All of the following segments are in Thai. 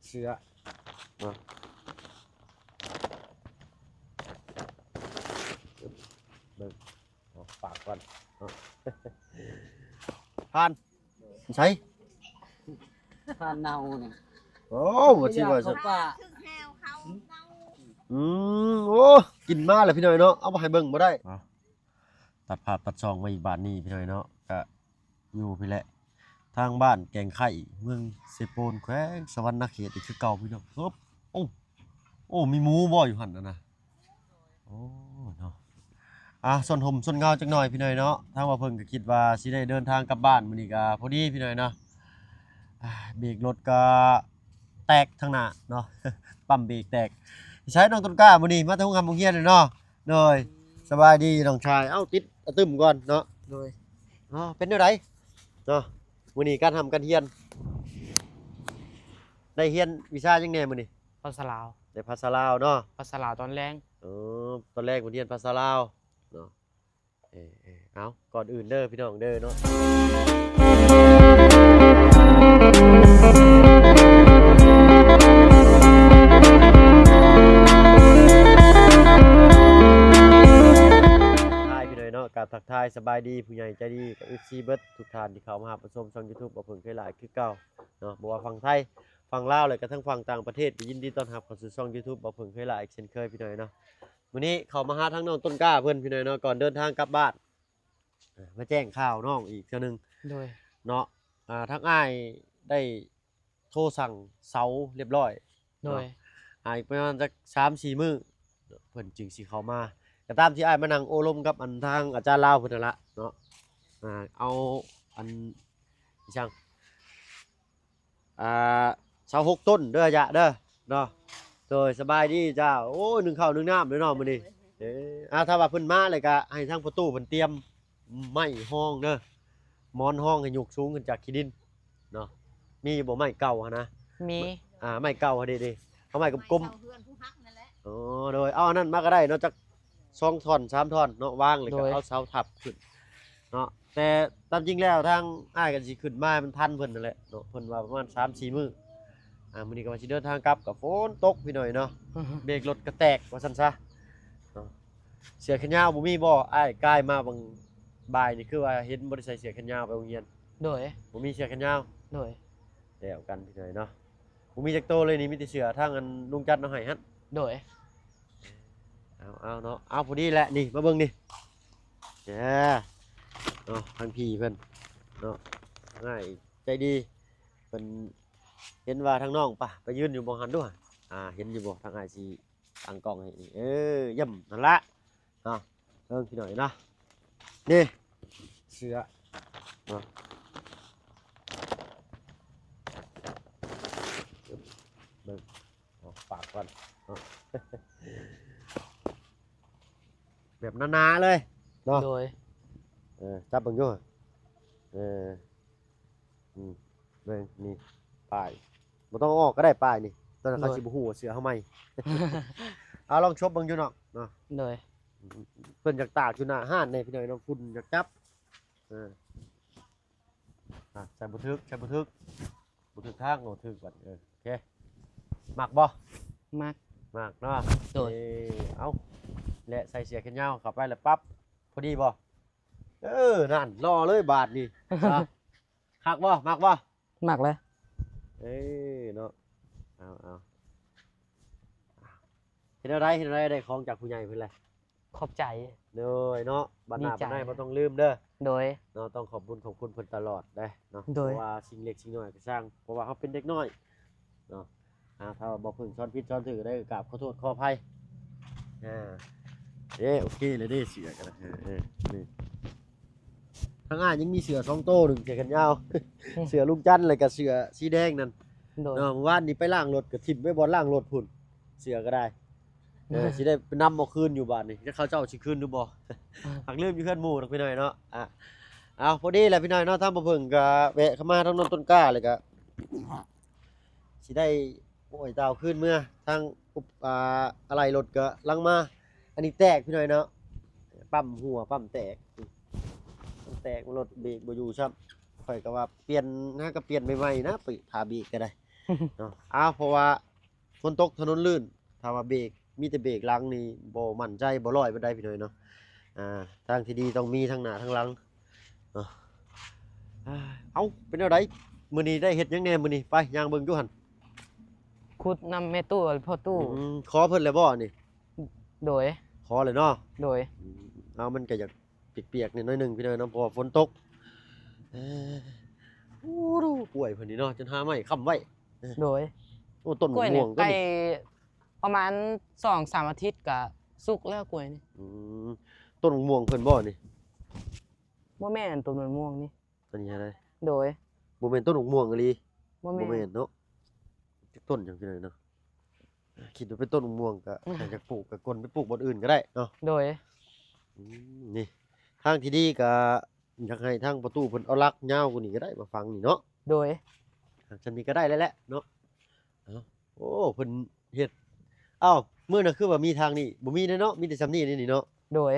เสือเนาะเบิ่งเอาปากก่อนเนาะผ่านใช่ ผ่านเนาเนี่ย โอ้บ่สิว่า เขา ซะ ป่า โอ้กินมาแล้วพี่น้อยเนาะเอามาให้เบิ่งบ่ได้ตัดภาพตัดช่องมาอีกบาทนี้พี่น้อยเนาะก็อยู่พี่แหละทางบ้านแกงไข่เมืองเซโปนแขวงสวรรณเขตอีกคือเก่าพี่น้องครับโอ้มีหมูบ่อยู่หั่นนะโอ้เนาะส่วนห่มส่วนเงาจักหน่อยพี่น้อยเนาะทางว่าเพิ่นก็คิดว่าสิได้เดินทางกลับบ้านมื้อนี้ก็พอดีพี่น้อยเนาะเบรกรถก็แตกทางหน้าเนาะ ปั๊มเบรกแตกใช้น้องต้นกล้ามื้อนี้มาทำงานโรงเรียนเลยเนาะโดยสบายดีน้องชายติดอะตึมก่อนเนาะ โดย เป็นจังไดเนาะมื้อนี้การทำการเรียนได้เรียนวิชาจังแหน่มื้อนี้ ภาษาลาว ได้ภาษาลาวเนาะ ภาษาลาวตอนแรง ตอนแรกผมเรียนภาษาลาวเนาะเอาก่อนอื่นเด้อพี่น้องเด้อเนาะการทักทายสบายดีผู้ใหญ่ใจดีกับ FC เบิร์ดทุกท่านที่เข้ามาหาผู้ชมช่อง YouTube บ่เพิ่งเคยหลายคือเก่าเนาะบ่ว่าฝั่งไทยฝั่งลาวเลยก็ทั้งฝั่งต่างประเทศก็ยินดีต้อนรับเข้าสู่ช่อง YouTube บ่เพิ่งเคยหลายเช่นเคยพี่น้อยเนาะมื้อนี้เข้ามาหาทั้งน้องต้นกล้าเพิ่นพี่น้อยเนาะก่อนเดินทางกลับบ้านมาแจ้งข่าวน้องอีกเทื่อนึง โดย เนาะทั้งอ้ายได้โทรสั่งเสาเรียบร้อย โดย อีกประมาณจัก 3-4 มื้อเพิ่นจึงสิเข้ามาก็ตามที่อ้ายมานั่งโอ้ลมกับอันทางอาจารย์ลาวเพิ่นนั่นละเนาะเอาอันอีช่าง26ต้นเด้อยะเด้อเนาะโดยสบายดีจ้าโอ้ยนึ่งข้าวนึ่งน้ำเลยเนาะมื้อนี้ถ้าว่าเพิ่นมาเลยก็ให้ทางประตูเพิ่นเตรียมไม้ห้องเด้อหมอนห้องให้ยกสูงขึ้นจากขี้ดินเนาะมีบ่ไม้เก่าหั่นนะ มี ไม้เก่าหั่นดิเอาไม้กลมๆโดยเอาอันนั้นมาก็ได้เนาะจัก2ท่อน3ท่อนเนาะวางเลยก็เอาเสาทับขึ้นเนาะแต่ตามจริงแล้วทางอ้ายก็สิขึ้นมามันทันเพิ่นนั่นแหละเนาะเพิ่นว่าประมาณ 3-4 มื้อมื้อนี้ก็ว่าสิเดินทางกลับก็ฝนตกพี่หน่อยเนาะเบรกรถก็แตกว่าซั่นซะเนาะเสื้อแขนยาวบ่มีบ่อ้ายกายมาบางบ่ายนี่คือว่าเห็นบ่ได้ใส่เสื้อแขนยาวไปโรงเรียน โดย บ่มีเสื้อแขนยาว โดย แล้วกันพี่หน่อยเนาะบ่มีจักโตเลยนี่มีแต่เสื้อทางอันลุงจัดเอาให้หั่น โดย เอาเนาะเอาพอดีแหละนี่มาเบิ่งนี่เนาะทางพี่เพิ่นเนาะง่ายใจดีเพิ่นเห็นว่าทางน้องป่ะไปยืนอยู่บ่หันด้วยเห็นอยู่บ่ทางอ้ายสิตั้งกล้องให้นี่ย่ำนั่นละเนาะพี่หน่อยนะนี่เสือเนาะเบิ่งเอาปากก่อนเนาะ แบบหนาๆเลยเนาะ โดย จับเบิ่งอยู่เบิ่งนี่ป้ายบ่ต้องเอาออกก็ได้ป้ายนี่ตอนนั้นเขาสิบ่ฮู้ว่าเสือเฮาใหม่ เอาลองชบเบิ่งอยู่เนาะโดย เพิ่นอยากตากอยู่หน้าห้านนี่พี่น้อยเนาะฝุ่นอยากจับใส่บ่ทึกทางบ่ทึกบัดโอเคมักบ่ มาก มักเนาะ โดย เอาและใส่เสื้อแขนยาวเข้าไปแล้วปั๊บพอดีบ่นั่นรอเลยบาทนี่ คักบ่มักบ่ มากเลย เนาะเอาเห็นอะไรได้ของจากผู้ใหญ่เพิ่นแหละ ขอบใจ เด้อเนาะบัดหน้า ดีใจ บัดไหนบ่ต้องลืมเด้อ โดย เนาะต้องขอบคุณเพิ่นตลอดเด้เนาะ โด เพ ย ราะว่าสิ่งเล็กสิ่งน้อยก็สร้างเพราะว่าเขาเป็นเด็กน้อยเนาะถ้าบ่เพิ่งสอนผิดสอนถูกได้กราบขอโทษขออภัยโอเคเลยเด้เสือกันนี่ข้างหน้ายังมีเสือ2โตวหนึงเสือกันยาว เสือลุงจันทร์เลยกับเสือสีแดงนั่น โดย เมื่อวานนี้ไปล้างรถก็ทิ่มไว้บ่ล้างรถพุ่นเสือก็ได้สิได้ไปนำเอาคืนอยู่บ้านนี่ถ้าเขาเจ้าสิคืนหรือบ่ หักลืมอยู่เพื่อนหมู่ดอกพี่น้อยเนาะเอาพอดีแหละพี่น้อยเนาะถ้าบ่เพิ่งก็แวะเข้ามาทางนนต้นกล้าเลยก็สิได้โอ้ยดาวขึ้นเมื่อทางอะไรรถก็ลังมาอันนี้แตกพี่น้อยเนาะปั๊มหัวปั๊มแตกรถเบรกบ่อยู่ซ้ำข่อยก็ว่าเปลี่ยนก็เปลี่ยนใหม่ๆนะไปทาเบรกก็ได้ เนาะอ้าวเพราะว่าฝนตกถนนลื่นถ้าว่าเบรกมีแต่เบรกหลังนี่บ่มั่นใจบ่ร้อยปานใดพี่น้อยเนาะทางที่ดีต้องมีทั้งหน้าทั้งหลังเนาะอ่าเอ้าเป็นแนวใดมื้อนี้ได้เฮ็ดหยังแหน่มื้อนี้ไปย่างเบิ่งอยู่หั่น ขุดนำแม่ตู้พ่อตู้ ขอเพิ่นแล้วบ่นี่ โดย ขอเลยเนาะ โดย เอามันก็อยากเปียกๆนิดหน่อยหนึงพี่น้อยเนาะเพราะว่าฝนตกเออโอ้ดูป่วยเพิ่นนี่เนาะจนหาไม้ค้ำไว้ โดย โอ้ต้น กล้วย ม่ เนี่ วย งต้ ใก น ล้ นี้ ประมาณ2-3 อาทิตย์ก็สุกแล้วกล้วยนี่ มต้นม่วงเพิ่นบ่นี่ บ่แม่นต้นมะม่วงนี่ ต้นนี้อะไร โดย บ่แม่นต้นม่วงอีหลี บ่ บ่ แม่ แม่ น นเนาะจักต้นจังซี่เลยเนาะคิดว่าเป็นต้นม่วงก็ถ้าอยากปลูกก็กลไปปลูกบ่อนอื่นก็ได้เนาะ โดย นี่ทางที่ดีก็อยากให้ทางประตูเพิ่นเอาลักยาวกว่านี้ก็ได้มาฟังนี่เนาะ โดย ฉันนี้ก็ได้แล้วแหละเนาะเอ้าโอ้เพิ่นเฮ็ดอ้าวมื้อน่ะคือว่ามีทางนี้บ่มีเด้อเนาะมีแต่ซำนี้นี่เนาะ โดย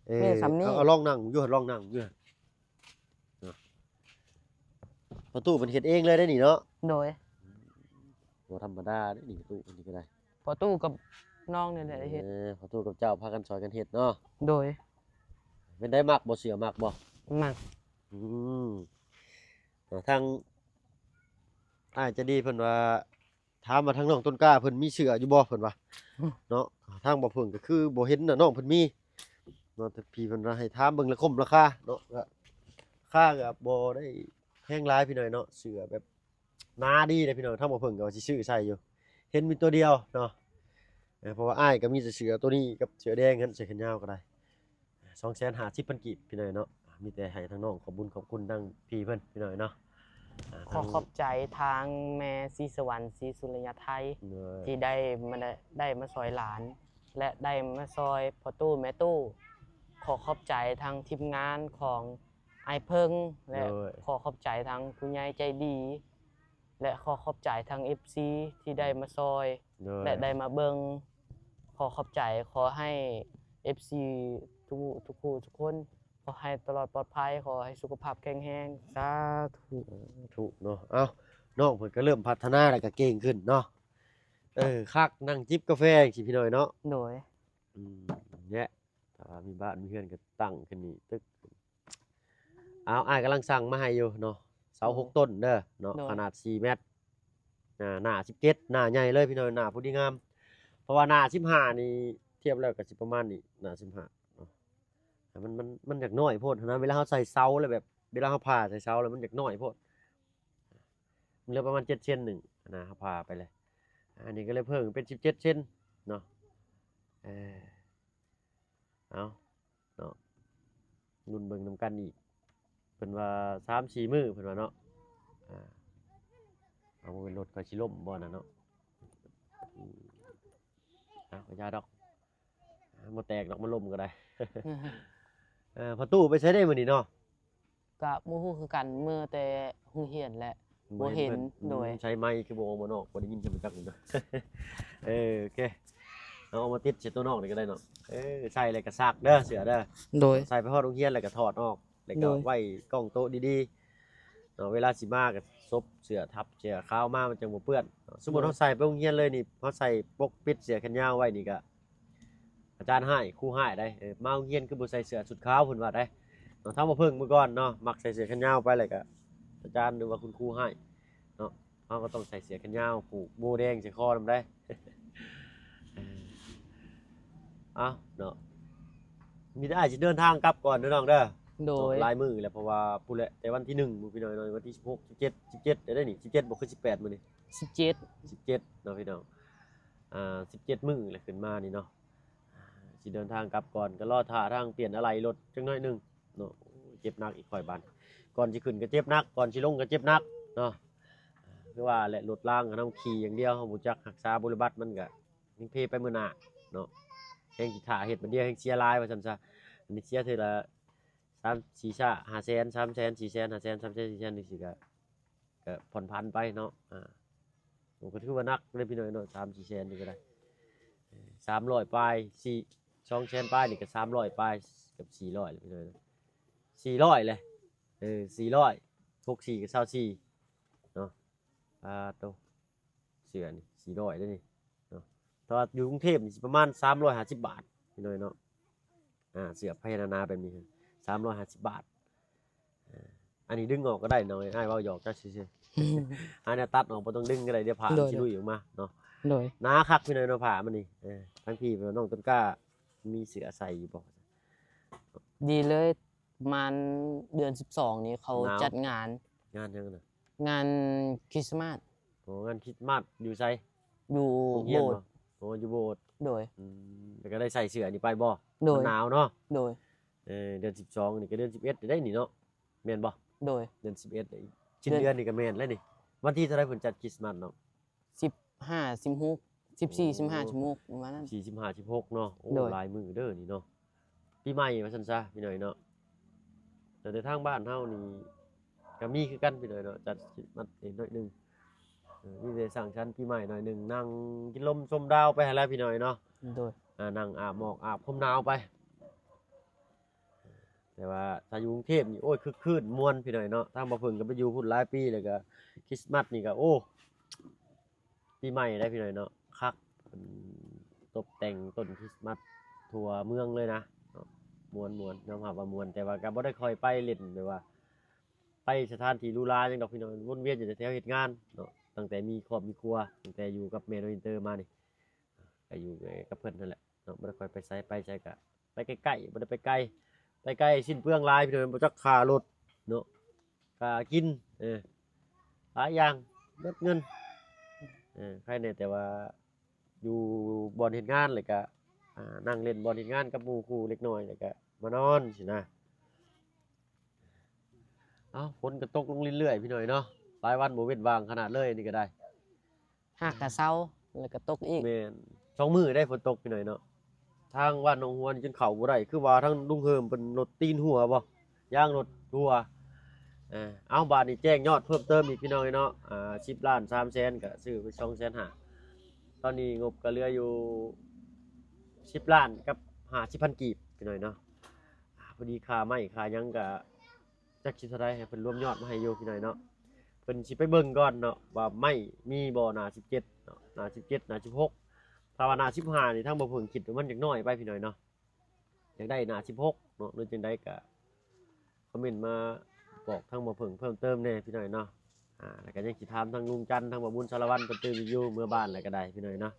เออ มีแต่ส่ำนี้ เอาลองนั่งอยู่หั่นลองนั่งอยู่หั่นเนาะประตูเพิ่นเฮ็ดเองเลยได้อนี่เนาะ โดย บ่ธรรมดาเด้อนี่ประตูอันนี้ก็ได้ พ่อตู้กับน้องนี่แหละเฮ็ด ประตูกับเจ้าพากันช่วยกันเฮ็ดเนาะ โดย เป็นได้มักบ่เสือมักบ่ มัก อืมทางอาจจะดีเพิ่นว่าถามมาทางน้องต้นกล้าเพิ่นมีเสืออยู่บ่เพิ่นว่าเนาะทางบ่เพิ่นก็คือบ่เห็นน่ะน้องเพิ่นมีเนาะแต่พี่เพิ่นว่าให้ถามเบิ่งราคมราคาเนาะก็ราคาก็บ่ได้แพงหลายพี่น้อยเนาะเสือแบบหนาดีเลยพี่น้อยทางบ่เพิ่นก็ว่าสิซื้อใส่อยู่เห็นมีตัวเดียวเนาะเพราะว่าอ้ายก็มีแต่เสือตัวนี้กับเสือแดงหั่นเสือแขนยาวก็ได้250,000กีบพี่น้อยเนาะมีแต่ให้ทางน้องขอบคุญขอบคุณทางพี่เพิ่นพี่น้อยเนาะ ขอขอบใจทางแม่ศรีสวรรค์ศรีสุริยไทย ที่ได้มาซอยหลาน และได้มาซอยพ่อตู้แม่ตู้ขอขอบใจทางทีมงานของไอเพิงและขอขอบใจทางผู้ใหญ่ใจดี และขอขอบใจทาง FC ที่ได้มาซอย และได้มาเบิงขอขอบใจขอให้ FC ทุกผู้ทุกคนขอให้ตลอดปลอดภัยขอให้สุขภาพแข็งแรงสาธุ ถูกเนาะเอ้าน้องเพิ่นก็เริ่มพัฒนาแล้วก็เก่งขึ้นเนาะคักนั่งจิบกาแฟจังซี่พี่น้อยเนาะ โดย เนี่ยถ้าว่ามีบ้านมีเรือนก็ตั้งขึ้นนี่ตึกเอาอ้ายกำลังสั่งมาให้อยู่เนาะเสา6ต้นเด้อเนาะขนาด4เมตรหน้า17หน้าใหญ่เลยพี่น้อยหน้าผู้ดีงามเพราะว่าหน้า15นี่เทียบแล้วก็สิประมาณนี้หน้า15เนาะแต่มันอยากน้อยโพดนะเวลาเราใส่เสาแล้วแบบเวลาเราผ่าใส่เสาแล้วมันอยากน้อยโพดมันเหลือประมาณ7เซนหนึ่งนะเราผ่าไปเลยอันนี้ก็เลยเพิ่มเป็น17เซนเนาะเอาเนาะรุ่นเบิ่งนำกันอีกเพิ่นว่า3-4 มื้อเพิ่นว่าเนาะเอาบ่เป็นรถก็สิล่มบ่น่ะเนาะบ่ยาดอกบ่แตกดอกมันล่มก็ได้ พอตู้ไปใช้ได้มื้อนี้เนาะ ก็บ่ฮู้คือกันเมื่อแต่ฮู้เฮียนและบ่เห็นโดย ใช้ไม้คือบ่ออกมานอกบ่ได้ยินจังจักนี่เนาะ โอเคเอามาติดเสตัวนอกนี่ก็ได้เนาะใส่แล้วก็ซักเด้อเสือเด้อ โดย ใส่ไปฮอดโรงเรียนแล้วก็ถอดออกแล้วก็ โดย ไว้กล้องโต๊ะดีๆเนาะเวลาสิมาก็ซบเสื้อทับเสื้อขาวมามันจังบ่เปื้อนเนาะสมมุติเฮาใส่ไปโรงเรียนเลยนี่เฮาใส่ปกปิดเสื้อแขนยาวไว้นี่ก็อาจารย์ให้ครูให้ได้มาโรงเรียนคือบ่ใส่เสื้อชุดขาวเพิ่นว่าได้เนาะถ้าบ่เพิ่งมื้อก่อนเนาะมักใส่เสื้อแขนยาวไปแล้วก็อาจารย์หรือว่าคุณครูให้เนาะเฮาก็ต้องใส่เสื้อแขนยาวผูกโบแดงใส่คอนำได้ เนาะมีได้สิเดินทางกลับก่อนเด้อน้องเด้อ โดย ลายมือแหละเพราะว่าพูดแหละแต่วันที่1มื้อพี่น้อยวันที่16 17ได้นี่17บ่คือ18มื้อนี่ 17 17เนาะพี่น้อง17มื้อแหละขึ้นมานี่เนาะสิเดินทางกลับก่อนก็รอท่าทางเปลี่ยนอะไหล่รถจังน้อยหนึงเนาะเจ็บหนักอีกค่อยบานก่อนสิขึ้นก็เจ็บหนักก่อนสิลงก็เจ็บหนักเนาะคือว่าแหละรถล่างก็นำขี่อย่างเดียวเฮาบ่จักรักษาบริบัติมันก็ยังเพไปมื้อหน้าเนาะแฮงสิท่าเฮ็ดบัดเดียวแฮงเสียหลายว่าซั่นซะอันนี้เสียเทื่อละ3-4 5แสน3แสน4แสน5แสน3แสน4แสนนี่สิก็ผ่อนผันไปเนาะผมก็ถือว่านักเลยพี่น้อยเนาะ3-4แสนนี่ก็ได้300ปลาย2แสนปลายนี่ก็300ปลายกับ400เลยพี่น้อย400เลย400 64ก็24เนาะโต สื้อนี่400ได้นี่เนาะแต่ว่าอยู่กรุงเทพนี่สิประมาณ350บาทพี่น้อยเนาะเสื้อไผนาๆแบบนี้350บาทอันนี้ดึงออกก็ได้น้อยอ้ายเว้าหยอกจักซื่อๆอันนี้ตัดออกบ่ต้องดึงก็ได้เดี๋ยวผ้ามันสิหลุยออกมาเนาะ โดย หนาคักพี่น้อยเนาะผ้ามันนี่ทั้งพี่น้องต้นกล้ามีเสื้อใส่อยู่บ่ ดีเลยประมาณเดือน12นี้เขา หนาว จัดงาน งานยังน่ะ งานคริสต์มาส โอ้งานคริสต์มาสอยู่ไส อยู่ โรงเรี โบ ยน ส บ่ ถ์ โอ้อยู่โบสถ์ โดย แล้วก็ได้ใส่เสื้อนี่ไปบ่ โดย มันหนาวเนาะ โดย เดือน12นี่ก็เดือน11ได้นี่เนาะแม่นบ่ โดย เดือน11นี่สิ้นเดือนนี่ก็แม่นแล้วนี่วันที่เท่าไหร่เพิ่นจัดคริสต์มาสเนาะ 15 16 14 15ชั่วโมงประมาณนั้น 4 15 16เนาะโอ้ โดย หลายมื้อเด้อนี่เนาะปีใหม่ว่าซั่นซะพี่น้อยเนาะแต่ทางบ้านเฮานี่ก็มีคือกันพี่น้อยเนาะจัดคริสต์มาสนิดหน่อยหนึงมีแต่สั่งชั้นปีใหม่หน่อยหนึงนั่งกินลมชมดาวไปหั่นแหละพี่น้อยเนาะ โดย นั่งอาบหมอกอาบลมหนาวไป แต่ว่าถ้าอยู่กรุงเทพนี่โอ้ยคึกคืนม่วนพี่น้อยเนาะทางบ่เพิ่งก็ไปอยู่พุ่นหลายปีแล้วก็คริสต์มาสนี่ก็โอ้ปีใหม่ได้พี่น้อยเนาะคักเพิ่นตกแต่งต้นคริสต์มาสทั่วเมืองเลยนะเนาะม่วนๆยอมรับว่าม่วนแต่ว่าก็บ่ได้ค่อยไปเล่นแบบว่า ไปสถานที่หรูหราจังดอกพี่น้อยวนเวียนอยู่แต่แถวเฮ็ดงานเนาะตั้งแต่มีครอบมีครัวตั้งแต่อยู่กับแม่น้อยอินเตอร์มานี่ก็อยู่กับเพิ่นนั่นแหละเนาะบ่ได้ค่อยไปไสก็ไปใกล้ๆบ่ได้ไปไกลไปไกลสิ้นเปลืองหลายพี่น้อยบ่จักค่ารถเนาะค่ากินหลายอย่างเบิดเงินใครแน่แต่ว่าอยู่บ่อนเฮ็ดงานแล้วก็นั่งเล่นบ่อนเฮ็ดงานกับหมู่คู่เล็กน้อยแล้วก็มานอนสินะฝนก็ตกลงเรื่อยๆพี่น้อยเนาะหลายวันบ่เว้นว่างขนาดเลยนี่ก็ได้ หากกะเซาแล้วก็ตกอีก แม่น2มื้อได้ฝนตกพี่น้อยเนาะทางบ้านหนองหัวนี่จนเข้าบ่ได้คือว่าทางลุงเฮิมเพิ่นรถตีนหัวบ่ย่างรถหัวเอาบาดนี้แจ้งยอดเพิ่มเติมอีกพี่น้อยเนาะ10ล้าน3แสนก็ซื้อไป2,500,000ตอนนี้งบก็เหลืออยู่10ล้านกับ50,000กีบพี่น้อยเนาะพอดีค่าไม้ค่าหยังก็จักสิเท่าใดให้เพิ่นรวมยอดมาให้อยู่พี่น้อยเนาะเพิ่นสิไปเบิ่งก่อนเนาะว่าไม้มีบ่หน้า17เนาะหน้า17หน้า16ถ้าว่าหน้า15นี่ทางบ่เพิ่งคิดว่ามันจักน้อยไปพี่น้อยเนาะอยากได้หน้า16เนาะหรือจังไดก็คอมเมนต์มาบอกทางบ่เพิ่งเพิ่มเติมแน่พี่น้อยเนาะแล้วก็ยังสิถามทางลุงจันทร์ทางบ่บุญสารวัตรเพิ่นตื่นอยู่เมื่อบ้านแล้วก็ได้พี่น้อยเนาะ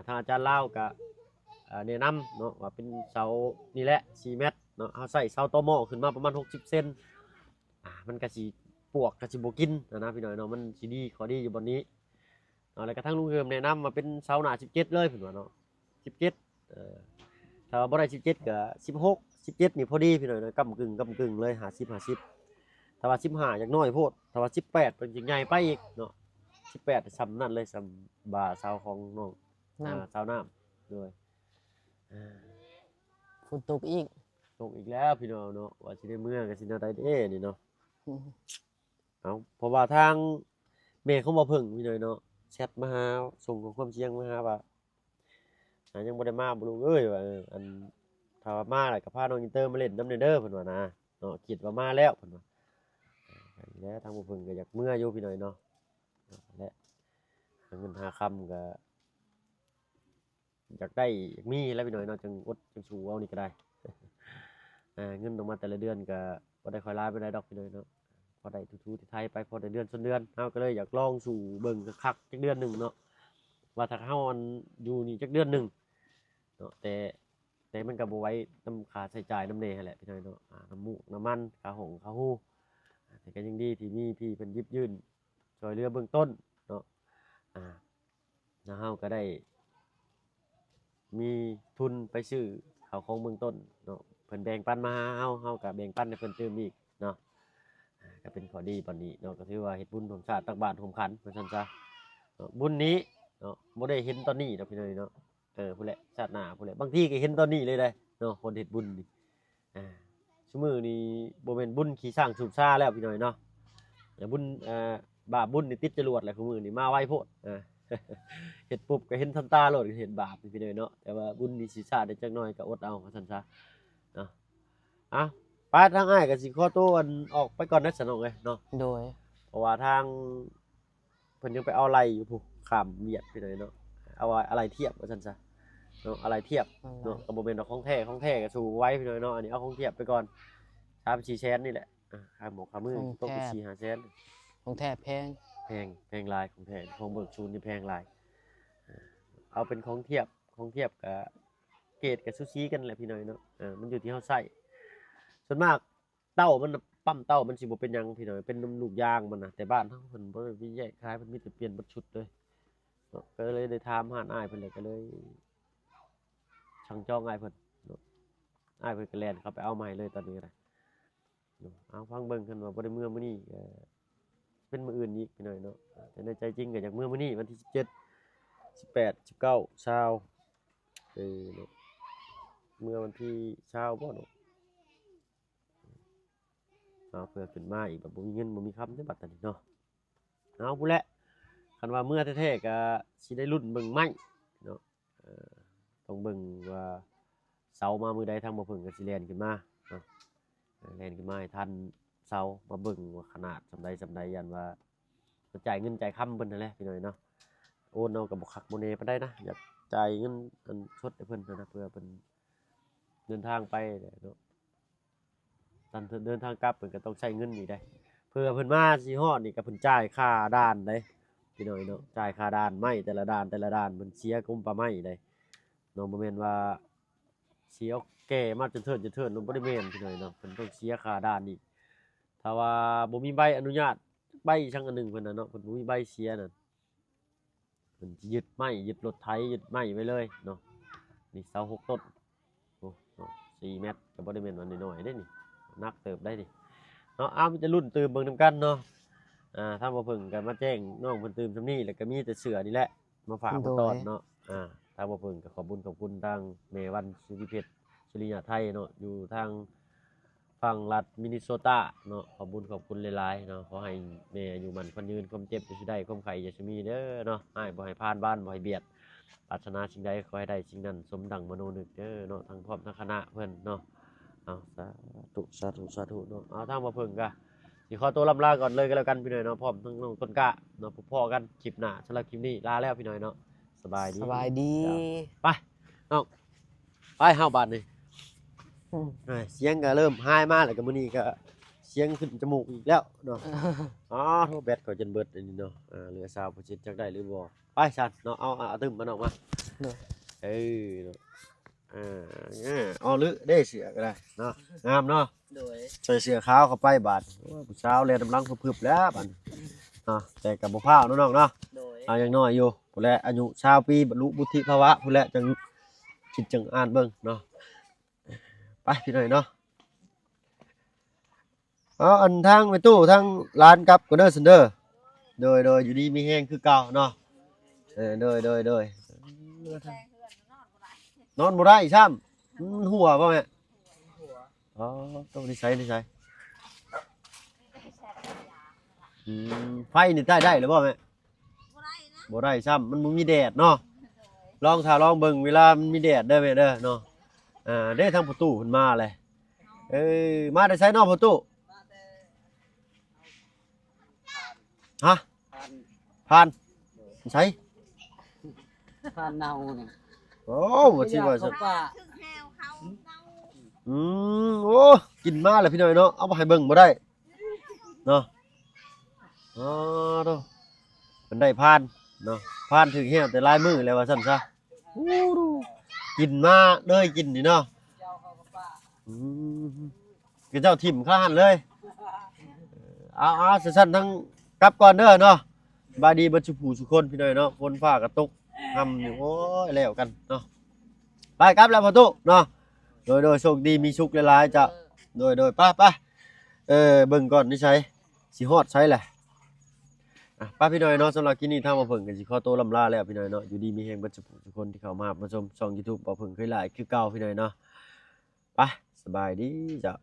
ทางอาจารย์ลาวก็แนะนำเนาะว่าเป็นเสานี่แหละ4เมตรเนาะเฮาใส่เสาตอหม้อขึ้นมาประมาณ60เซนมันก็สิปวกก็สิบ่กินนะพี่น้อยเนาะมันสิดีข้อดีอยู่บนนี้แล้วก็ทางลุงเฮิมแนะนำมาเป็นเสาหน้า17เลยเพิ่นว่าเนาะ17ถ้าว่าบ่ได้17ก็16 17นี่พอดีพี่น้อยเนาะกำกึ่งเลย50ถ้าว่า15อย่างน้อยโพดถ้าว่า18เพิ่นสิใหญ่ไปอีกเนาะ18ซ้ำนั่นเลยซ้ำบ่าเสาของน้องเสาน้ำด้วยฝนตกอีก ตกอีกแล้วพี่น้องเนาะว่าสิได้เมื่อก็สิแนวใดเด้นี่เนาะเพราะว่าทางแม่เขาบ่เพิ่งพี่น้อยเนาะแชทมาหาส่งข้อความเสียงมาหาว่ายังบ่ได้มาบ่ลูกเอ้ยว่าอันถ้าว่ามาแล้วก็พาน้องอินเตอร์มาเล่นนำเด้อเพิ่นว่านะเนาะคิดว่ามาแล้วเพิ่นว่าแล้วทางบ่เพิ่งก็อยากเมื่ออยู่พี่น้อยเนาะและหาเงินหาคำก็อยากได้อยากมีแล้วพี่น้อยเนาะจังอดจังสู้เอานี่ก็ได้ เงินออกมาแต่ละเดือนก็บ่ได้ค่อยหลายปานใดดอกพี่น้อยเนาะพอได้ทูๆไทยไปพอได้เดือนชนเดือนเฮาก็เลยอยากลองสู่เบิ่งคักๆจักเดือนหนึงเนาะว่าถ้าเฮาอันอยู่นี่จักเดือนหนึงเนาะแต่มันก็บ่ไหวนำค่าใช้จ่ายนำแน่หั่นแหละพี่น้อยเนาะน้ำมูกน้ำมันค่าหงค่าฮู้แต่ก็ยังดีที่มีพี่เพิ่นหยิบยื่นช่วยเหลือเบื้องต้นเนาะแล้วเฮาก็ได้มีทุนไปซื้อข้าวของเบื้องต้นเนาะเพิ่นแบ่งปันมาหาเฮาก็แบ่งปันให้เพิ่นเติมอีกเนาะก็เป็นข้อดีปานนี้เนาะก็ถือว่าเฮ็ดบุญร่วมชาติตักบาตรร่วมขันว่าซั่นซะบุญนี้เนาะบ่ได้เห็นตอนนี้ดอกพี่น้อยเนาะพู้นแหละชาติหน้าพู้นแหละบางทีก็เห็นตอนนี้เลยได้เนาะคนเฮ็ดบุญนี่ซุมื้อนี้บ่แม่นบุญขี้สร้างสูบซ่าแล้วพี่น้อยเนาะบุญบาปบุญนี่ติดจรวดแหละซุมื้อนี้มาไวโพดเฮ็ดปุ๊บก็เห็นทันตาโลดก็เห็นบาปนี่พี่น้อยเนาะแต่ว่าบุญนี่สิช้าได้จักหน่อยก็อดเอาว่าซั่นซะเนาะไปทางอ้ายก็สิขอตัวอันออกไปก่อนนะสนองเอ้ยเนาะ โดย เพราะว่าทางเพิ่นยังไปเอาไล่อยู่พุ ข้ามเวียดพี่น้อยเนาะเอาอะไรเทียบว่าซั่นซะเนาะอะไรเทียบเนาะก็บ่แม่นเอาของแท้ก็สู้ไว้พี่น้อยเนาะอันนี้เอาของเทียบไปก่อน3-4 แสนนี่แหละค่าหมกค่ามือตกไป4-5 แสนของแท้แพงแพงหลายของแท้ของเบิกซูนนี่แพงหลายเอาเป็นของเทียบกับเกรดกับซูชิกันแหละพี่น้อยเนาะมันอยู่ที่เฮาใช้ส่วนมากเต้ามันปั๊มเต้ามันสิบ่เป็นหยังพี่น้อยเป็นน้ำลูกยางมันน่ะแต่บ้านเฮาเพิ่นบ่ได้มีแยกขายเพิ่นมีแต่เปลี่ยนเบิดชุดเลยเนาะก็เลยได้ถามหาอ้ายเพิ่นเลยก็เลยช่างจองอ้ายเพิ่นเนาะอ้ายเพิ่นก็แล่นเข้าไปเอาใหม่เลยตอนนี้ก็ได้เนาะเอาฟังเบิ่งกันว่าบ่ได้มื้อนี้เป็นมื้ออื่นอีกพี่น้อยเนาะแต่ในใจจริงก็อยากมื้อนี้วันที่17 18 19 20เนาะเมื่อวันที่20บ่เนาะเพื่อขึ้นมาอีกแบบบ่มีเงินบ่มีคำในบัดนี้เนาะเอาพู้นแหละคันว่าเมื่อแท้ๆก็สิได้ลุ้นเบิ่งไม้เนาะต้องเบิ่งว่าเสามามื้อใดทางบ่เพิ่งก็สิแล่นขึ้นมาเนาะแล่นขึ้นมาให้ทันเสามาเบิ่งว่าขนาดสำใดยันว่าจ่ายเงินจ่ายคำเพิ่นนั่นแหละพี่น้อยเนาะโอนเอาก็บ่คักบ่แน่ปานใดนะอยากจ่ายเงินอันสดให้เพิ่นนะเพื่อเพิ่นเดินทางไปเนาะตอนเดินทางกลับเพิ่นก็ต้องใช้เงินนี่ได้เพื่อเพิ่นมาสิฮอดนี่ก็เพิ่นจ่ายค่าด่านได้พี่น้อยเนาะจ่ายค่าด่านไม้แต่ละด่านเพิ่นเสียกุมปลาไม้ได้เนาะบ่แม่นว่าเสียแก่มาจนเทิดเนาะบ่ได้แม่นพี่น้อยเนาะเพิ่นต้องเสียค่าด่านอีกถ้าว่าบ่มีใบอนุญาตใบช่างอันหนึงเพิ่นน่ะเนาะเพิ่นบ่มีใบเสียนั่นเพิ่นสิยึดไม้ยึดรถไถยึดไม้ไว้เลยเนาะนี่เสา6 ต้นโอ้เนาะ4 เมตรก็บ่ได้แม่นว่าน้อยๆเด้นี่นักเติบได้ดิเนาะมีแต่รุ่นตื่มเบิ่งนำกันเนาะถ้าบ่เพิ่งก็มาแจ้งน้องเพิ่นตื่มซำนี้แล้วก็มีแต่เสื้อนี่แหละมาฝากมาต้อนเนาะถ้าบ่เพิ่งก็ขอบคุณทางแม่วันสุริเพชรสุริยะไทยเนาะอยู่ทางฝั่งรัฐมินนิโซตาเนาะขอบคุณหลายๆเนาะขอให้แม่อายุมั่นขวัญยืนความเจ็บจะสิได้ความไข้จะสิมีเด้อเนาะให้บ่ให้ผ่านบ้านบ่ให้เบียดปรารถนาสิ่งใดขอให้ได้สิ่งนั้นสมดังมโนนึกเด้อเนาะทั้งพร้อมทั้งคณะเพิ่นเนาะสาธุเนาะทางบ่เพิ่งก็สิขอตัวลำลาก่อนเลยก็แล้วกันพี่น้อยเนาะพร้อมทั้งน้องต้นกะเนาะพบพ้อกันคลิปหน้าสำหรับคลิปนี้ลาแล้วพี่น้อยเนาะสบายดีไปน้องไปเฮาบาดนี้เสียงก็เริ่มหายมาแล้วก็มื้อนี้ก็เสียงขึ้นจมูกอีกแล้วเนาะโทรแบตก็จนเบิดอันนี้เนาะเหลือ20%จักได้หรือบ่ไปซั่นเนาะเอาตึมมันออกมาเนาะเนาะลึได้เสือก็ได้เนาะงามเนาะใส่เสื้อขาวเข้าไปบาดผู้สาวแลกำลังพึบๆแล้วบัดเนาะแต่ก็บ่พร้าวเนาะน้องเนาะยังน้อยอยู่ผู้แลอายุ20 ปีบรรลุวุฒิภาวะผู้แลจังคิดจังอ่านเบิ่งเนาะไปพี่น้อยเนาะอันทางไปตู้ทางร้านกับก็เด้อซันเด้อโดยอยู่ดีมีแฮงคือเก่าเนาะโดยนอนบ่ได้ซ้ำหัวป่ะแม่ต้องนิสัยไฟนี่ได้หรือเปล่าแม่บ่ได้ซ้ำมันมีแดดเนาะลองเบิ่งเวลามันมีแดดเด้อแม่เด้อเนาะได้ทางประตูขึ้นมาเลยมาได้ใช้นอกประตูฮะผ่านใช้ผ่านเนาเนี่ยโอ้บ่สิว่าซั่นโอ้กินมาแล้วพี่น้อยเนาะเอามาให้เบิ่งบ่ได้เนาะเนาะมันได้ผ่านเนาะผ่านถึงแฮวแต่ลายมือแล้วว่าซั่นซะกินมาเลยกินนี่เนาะคือเจ้าทิ่มข้าหันเลยเอาสั้นๆทั้งกลับก่อนเด้อเนาะบายดีเบิดสุผู้สุคนพี่น้อยเนาะฝนฟ้าก็ตกอยู่โอ้ยแล้วกันเนาะไปกลับแล้วพ่อตู้เนาะโดยโชคดีมีสุขหลายๆจ้ะโดยไปเบิ่งก่อนนี่ใช้สิฮอดใช้แหละป้าพี่น้อยเนาะสำหรับคลิปนี้ทางบ่เพิ่งก็สิขอตัวลำลาแล้วพี่น้อยเนาะอยู่ดีมีแฮงเบิดสุผู้สุคนที่เข้ามาชมช่อง YouTube บ่เพิ่งเคยหลายคือเก่าพี่น้อยเนาะไปสบายดีจ้ะ